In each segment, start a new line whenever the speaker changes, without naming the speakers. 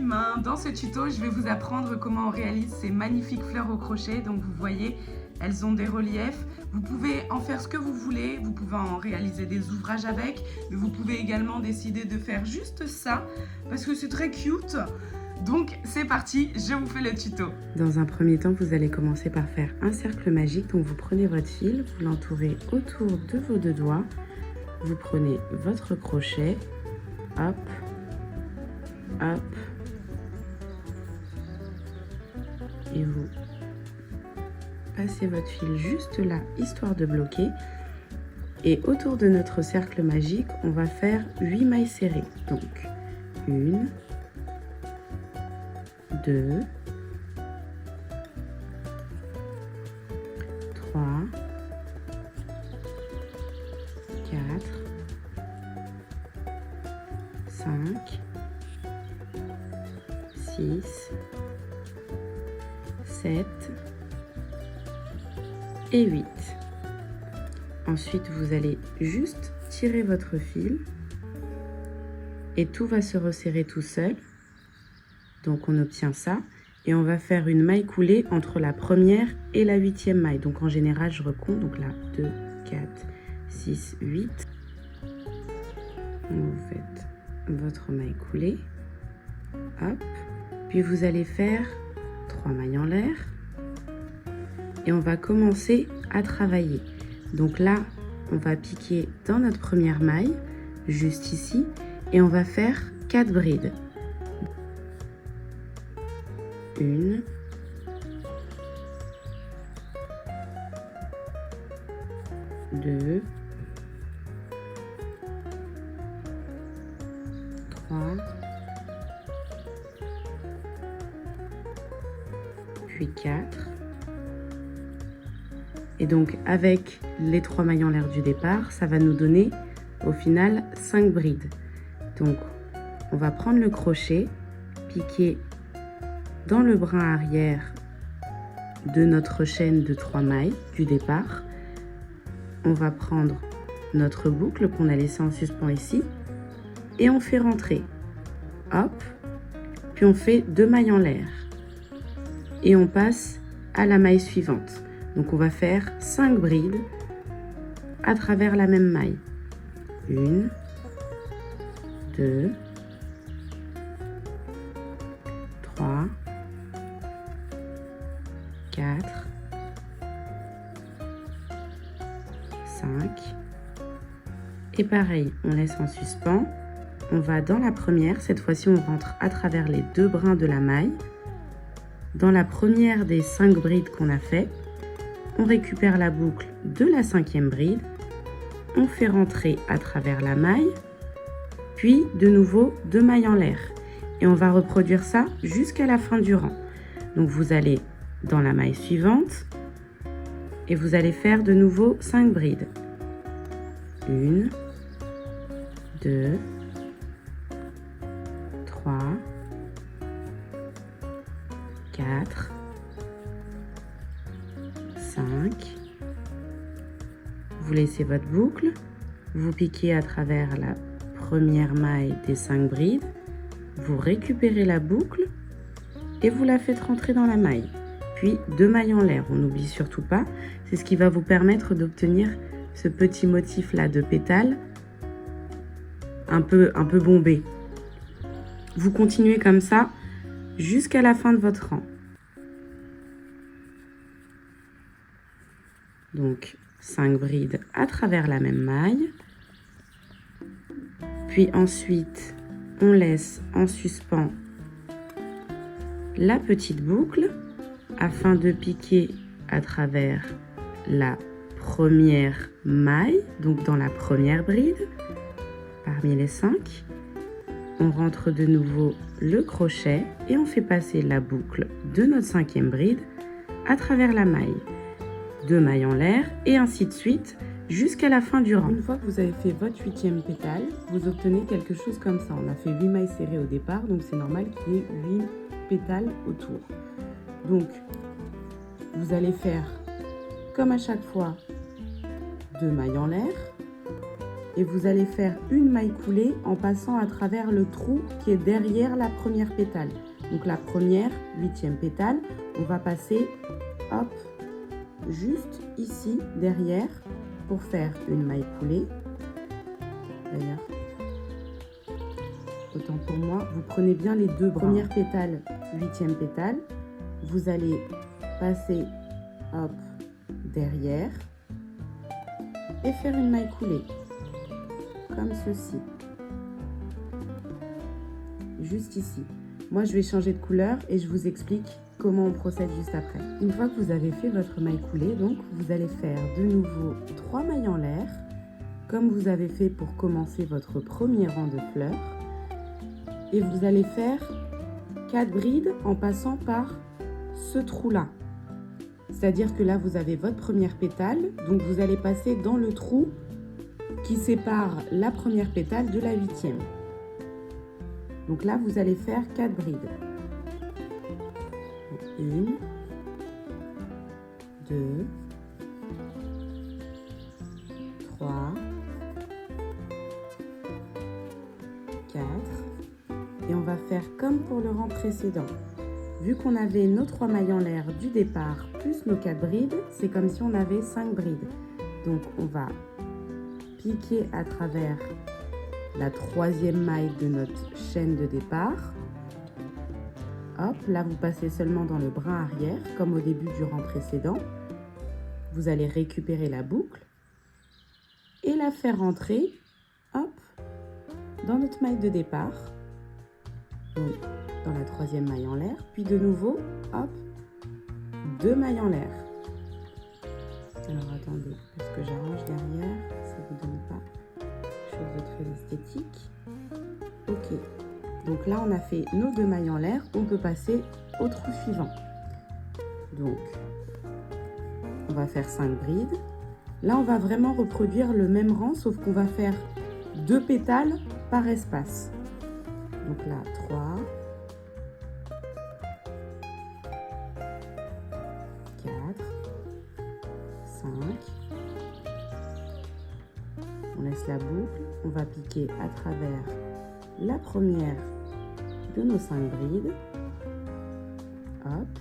main. Dans ce tuto, je vais vous apprendre comment on réalise ces magnifiques fleurs au crochet. Donc vous voyez, elles ont des reliefs. Vous pouvez en faire ce que vous voulez. Vous pouvez en réaliser des ouvrages avec. Mais vous pouvez également décider de faire juste ça parce que c'est très cute. Donc c'est parti, je vous fais le tuto.
Dans un premier temps, vous allez commencer par faire un cercle magique. Donc vous prenez votre fil, vous l'entourez autour de vos deux doigts. Vous prenez votre crochet, hop, hop, et vous passez votre fil juste là, histoire de bloquer. Et autour de notre cercle magique, on va faire 8 mailles serrées. Donc, 1, 2, 3, 4, 5, 6, 7 et 8. Ensuite, vous allez juste tirer votre fil et tout va se resserrer tout seul. Donc on obtient ça et on va faire une maille coulée entre la première et la 8e maille. Donc en général, je recompte. Donc là, 2, 4, 6, 8. Vous faites votre maille coulée. Hop. Puis vous allez faire 3 mailles en l'air. Et on va commencer à travailler. Donc là, on va piquer dans notre première maille, juste ici. Et on va faire 4 brides. 1, 2, 3, puis 4. Et donc avec les 3 mailles en l'air du départ, ça va nous donner au final 5 brides. Donc on va prendre le crochet, piquer dans le brin arrière de notre chaîne de 3 mailles du départ. On va prendre notre boucle qu'on a laissée en suspens ici et on fait rentrer. Hop, puis on fait 2 mailles en l'air et on passe à la maille suivante. Donc on va faire 5 brides à travers la même maille. 1, 2, 3, 4, 5. Et pareil, on laisse en suspens. On va dans la première. Cette fois-ci, on rentre à travers les 2 brins de la maille. Dans la première des 5 brides qu'on a fait, on récupère la boucle de la 5e bride. On fait rentrer à travers la maille. Puis, de nouveau, 2 mailles en l'air. Et on va reproduire ça jusqu'à la fin du rang. Donc, vous allez dans la maille suivante et vous allez faire de nouveau 5 brides. 1, 2, 3, 4, 5. Vous laissez votre boucle, vous piquez à travers la première maille des 5 brides, vous récupérez la boucle et vous la faites rentrer dans la maille. Puis 2 mailles en l'air, on n'oublie surtout pas, c'est ce qui va vous permettre d'obtenir ce petit motif là de pétales un peu bombé. Vous continuez comme ça jusqu'à la fin de votre rang. Donc 5 brides à travers la même maille. Puis ensuite, on laisse en suspens la petite boucle afin de piquer à travers la première maille, donc dans la première bride, parmi les 5. On rentre de nouveau le crochet et on fait passer la boucle de notre 5e bride à travers la maille. 2 mailles en l'air et ainsi de suite jusqu'à la fin du rang. Une fois que vous avez fait votre 8e pétale, vous obtenez quelque chose comme ça. On a fait 8 mailles serrées au départ, donc c'est normal qu'il y ait 8 pétales autour. Donc, vous allez faire, comme à chaque fois, 2 mailles en l'air et vous allez faire une maille coulée en passant à travers le trou qui est derrière la première pétale. Donc la première, 8e pétale, on va passer, hop, juste ici derrière pour faire une maille coulée. D'ailleurs, autant pour moi, vous prenez bien les deux premières pétales, 8e pétale, vous allez passer, hop, derrière et faire une maille coulée comme ceci, juste ici. Moi je vais changer de couleur et je vous explique comment on procède juste après. Une fois que vous avez fait votre maille coulée, donc vous allez faire de nouveau 3 mailles en l'air comme vous avez fait pour commencer votre premier rang de fleurs, et vous allez faire 4 brides en passant par ce trou là. C'est-à-dire que là, vous avez votre première pétale, donc vous allez passer dans le trou qui sépare la première pétale de la 8e. Donc là, vous allez faire 4 brides. 1, 2, 3, 4. Et on va faire comme pour le rang précédent. Vu qu'on avait nos 3 mailles en l'air du départ plus nos 4 brides, c'est comme si on avait 5 brides. Donc on va piquer à travers la 3e maille de notre chaîne de départ. Hop, là vous passez seulement dans le brin arrière, comme au début du rang précédent. Vous allez récupérer la boucle et la faire rentrer, hop, dans notre maille de départ. Donc, dans la 3e maille en l'air, puis de nouveau, hop, 2 mailles en l'air. Alors attendez, parce que j'arrange derrière, ça ne vous donne pas chose de très esthétique. Ok, donc là on a fait nos 2 mailles en l'air, on peut passer au trou suivant. Donc, on va faire 5 brides. Là on va vraiment reproduire le même rang, sauf qu'on va faire 2 pétales par espace. Donc là, 3, 4, 5. On laisse la boucle, on va piquer à travers la première de nos 5 brides. Hop,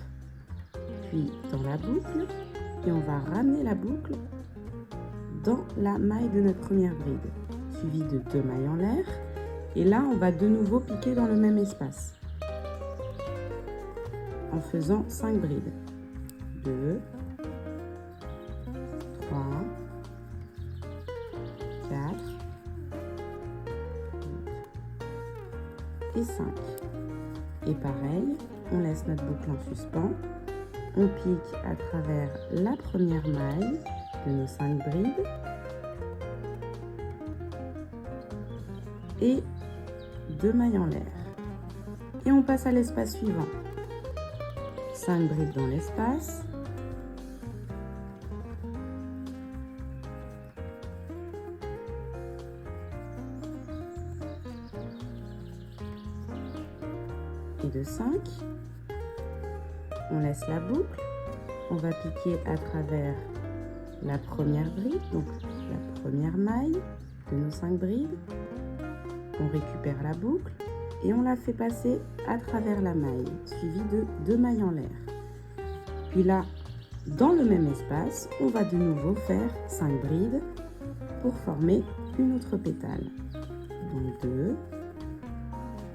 puis dans la boucle, et on va ramener la boucle dans la maille de notre première bride, suivie de 2 mailles en l'air. Et là, on va de nouveau piquer dans le même espace en faisant 5 brides. 2, 3, 4 et 5. Et pareil, on laisse notre boucle en suspens. On pique à travers la première maille de nos 5 brides. Et 2 mailles en l'air. Et on passe à l'espace suivant. 5 brides dans l'espace. Et de 5. On laisse la boucle. On va piquer à travers la première bride, donc la première maille de nos 5 brides. On récupère la boucle et on la fait passer à travers la maille, suivie de 2 mailles en l'air. Puis là, dans le même espace, on va de nouveau faire 5 brides pour former une autre pétale. Donc 2,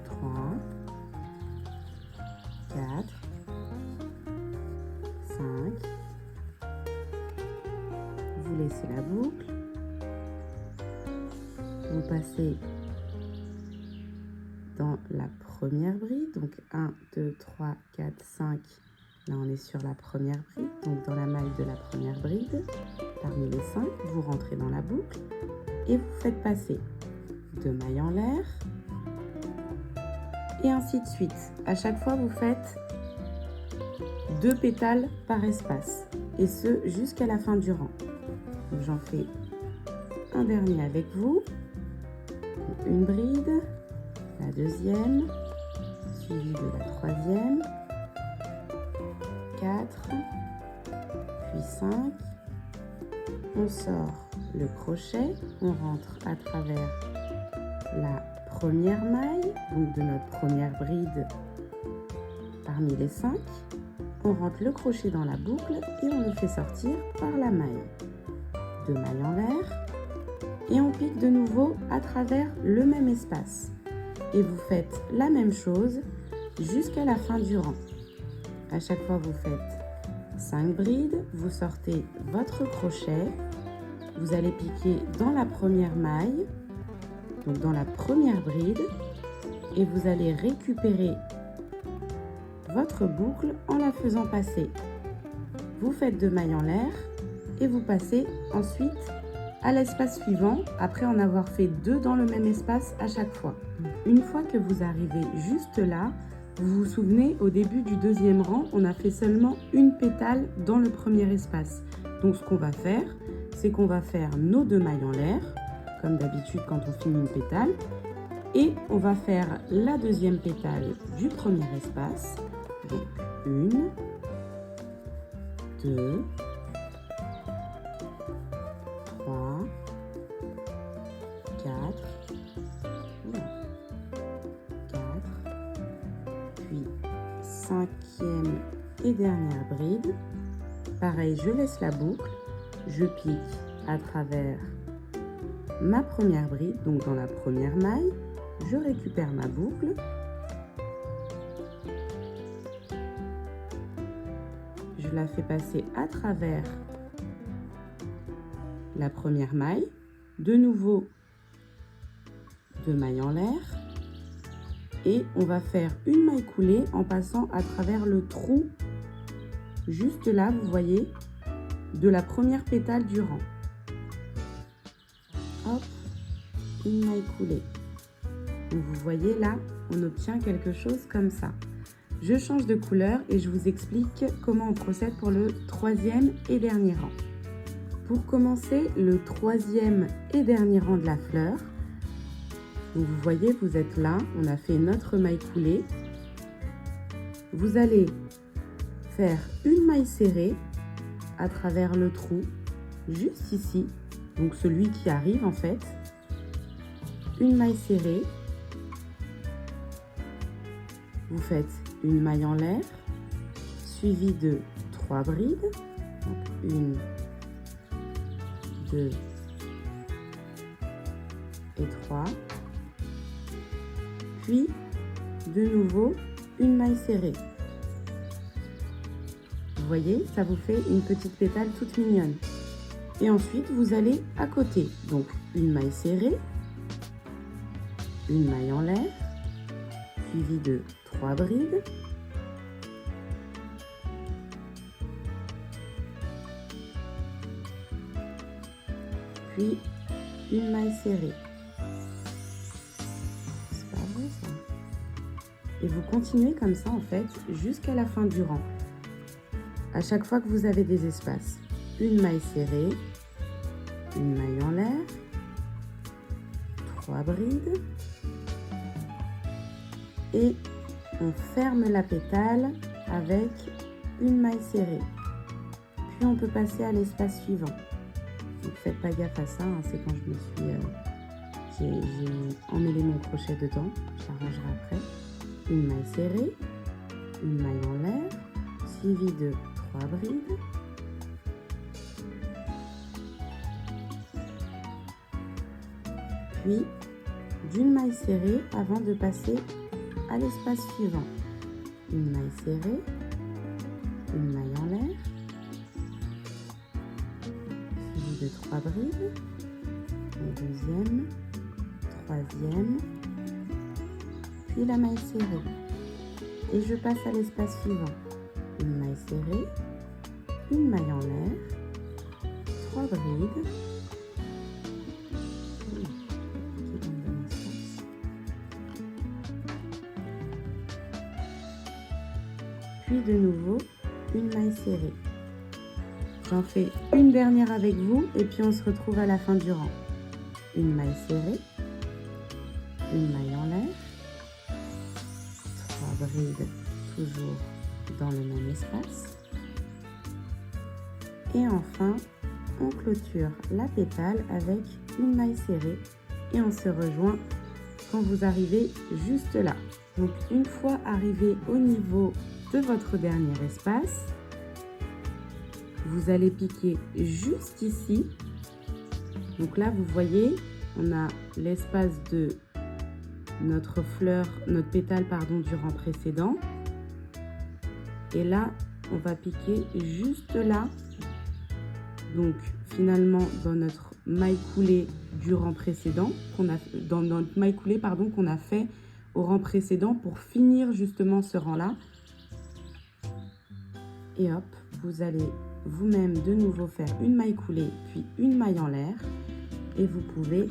3, 4, 5. Vous laissez la boucle. Vous passez dans la première bride, donc 1, 2, 3, 4, 5, là on est sur la première bride, donc dans la maille de la première bride, parmi les 5, vous rentrez dans la boucle et vous faites passer 2 mailles en l'air, et ainsi de suite. À chaque fois vous faites 2 pétales par espace, et ce jusqu'à la fin du rang. Donc j'en fais un dernier avec vous, une bride, la deuxième, suivie de la troisième, 4, puis 5, on sort le crochet, on rentre à travers la première maille, donc de notre première bride parmi les 5. On rentre le crochet dans la boucle et on le fait sortir par la maille. 2 mailles en l'air et on pique de nouveau à travers le même espace. Et vous faites la même chose jusqu'à la fin du rang. À chaque fois, vous faites 5 brides, vous sortez votre crochet, vous allez piquer dans la première maille, donc dans la première bride, et vous allez récupérer votre boucle en la faisant passer. Vous faites 2 mailles en l'air et vous passez ensuite à l'espace suivant après en avoir fait 2 dans le même espace à chaque fois. Une fois que vous arrivez juste là, vous vous souvenez, au début du deuxième rang, on a fait seulement une pétale dans le premier espace. Donc ce qu'on va faire, c'est qu'on va faire nos 2 mailles en l'air, comme d'habitude quand on finit une pétale, et on va faire la deuxième pétale du premier espace. Donc 1, 2, 3, 4, puis 5e et dernière bride. Pareil, je laisse la boucle, je pique à travers ma première bride, donc dans la première maille, je récupère ma boucle, je la fais passer à travers la première maille, de nouveau 2 mailles en l'air et on va faire une maille coulée en passant à travers le trou juste là, vous voyez, de la première pétale du rang. Hop, une maille coulée. Donc vous voyez là, on obtient quelque chose comme ça. Je change de couleur et je vous explique comment on procède pour le 3e et dernier rang. Pour commencer le 3e et dernier rang de la fleur, donc vous voyez, vous êtes là, on a fait notre maille coulée. Vous allez faire une maille serrée à travers le trou, juste ici, donc celui qui arrive en fait. Une maille serrée. Vous faites une maille en l'air, suivie de 3 brides. Donc 1, 2 et 3. Puis, de nouveau, une maille serrée. Vous voyez, ça vous fait une petite pétale toute mignonne. Et ensuite, vous allez à côté. Donc, une maille serrée, une maille en l'air, suivie de 3 brides. Puis, une maille serrée. C'est pas vrai ça. Et vous continuez comme ça en fait jusqu'à la fin du rang. À chaque fois que vous avez des espaces, une maille serrée, une maille en l'air, 3 brides et on ferme la pétale avec une maille serrée. Puis on peut passer à l'espace suivant. Donc faites pas gaffe à ça, hein, c'est quand je me suis... j'ai emmêlé mon crochet dedans, je l'arrangerai après. Une maille serrée, une maille en l'air, suivie de 3 brides. Puis d'une maille serrée avant de passer à l'espace suivant. Une maille serrée, une maille en l'air, suivie de 3 brides, une deuxième, troisième, puis la maille serrée. Et je passe à l'espace suivant. Une maille serrée, une maille en l'air, 3 brides, puis de nouveau une maille serrée. J'en fais une dernière avec vous et puis on se retrouve à la fin du rang. Une maille serrée, une maille en l'air, 3 brides toujours dans le même espace et enfin on clôture la pétale avec une maille serrée et on se rejoint quand vous arrivez juste là. Donc une fois arrivé au niveau de votre dernier espace, vous allez piquer juste ici. Donc là, vous voyez, on a l'espace de notre fleur, notre pétale pardon, du rang précédent. Et là, on va piquer juste là. Donc finalement, dans notre maille coulée du rang précédent, dans notre maille coulée pardon, qu'on a fait au rang précédent pour finir justement ce rang-là. Et hop, vous allez vous-même de nouveau faire une maille coulée, puis une maille en l'air. Et vous pouvez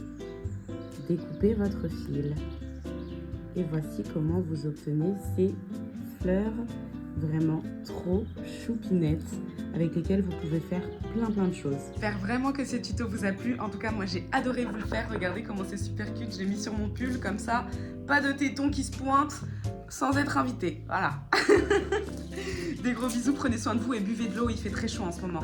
découper votre fil. Et voici comment vous obtenez ces fleurs vraiment trop choupinettes avec lesquelles vous pouvez faire plein de choses.
J'espère vraiment que ce tuto vous a plu. En tout cas, moi j'ai adoré vous le faire. Regardez comment c'est super cute. J'ai mis sur mon pull comme ça. Pas de tétons qui se pointent sans être invité. Voilà. Des gros bisous, prenez soin de vous et buvez de l'eau. Il fait très chaud en ce moment.